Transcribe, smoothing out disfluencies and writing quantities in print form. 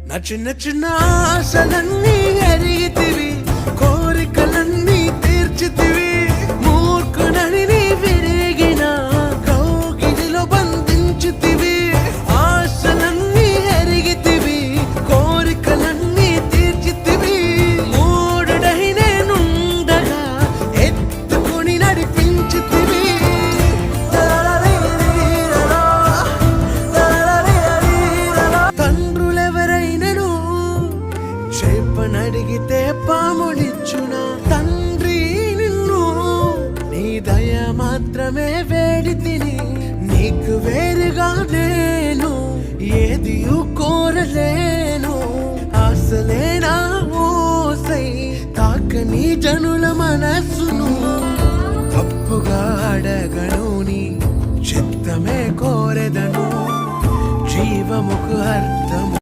నా చిన్న చిన్న ఆశలన్నీ ఎరిగితివి, కోరికలన్నీ తీర్చితివి. మూర్ఖుడని నీ విరిగిన కౌగిలిలో బంధించితివి. ఆశలన్నీ ఎరిగితివి, కోరికలన్నీ తీర్చితివి. మూడుడై నేనుండగా ఎత్తుకొని నడిపించితివి. చేపనడిగితే పాములిచ్చునా తండ్రి నిన్ను, నీ దయ మాత్రమే వేడి తిని. నీకు వేరుగా నేను ఏది కోరలేను. ఆశలేనా ఓసై తాకని జనుల మనస్సును. తప్పుగా అడగను, నీ చిత్తమే కోరెదను. జీవముకు అర్థము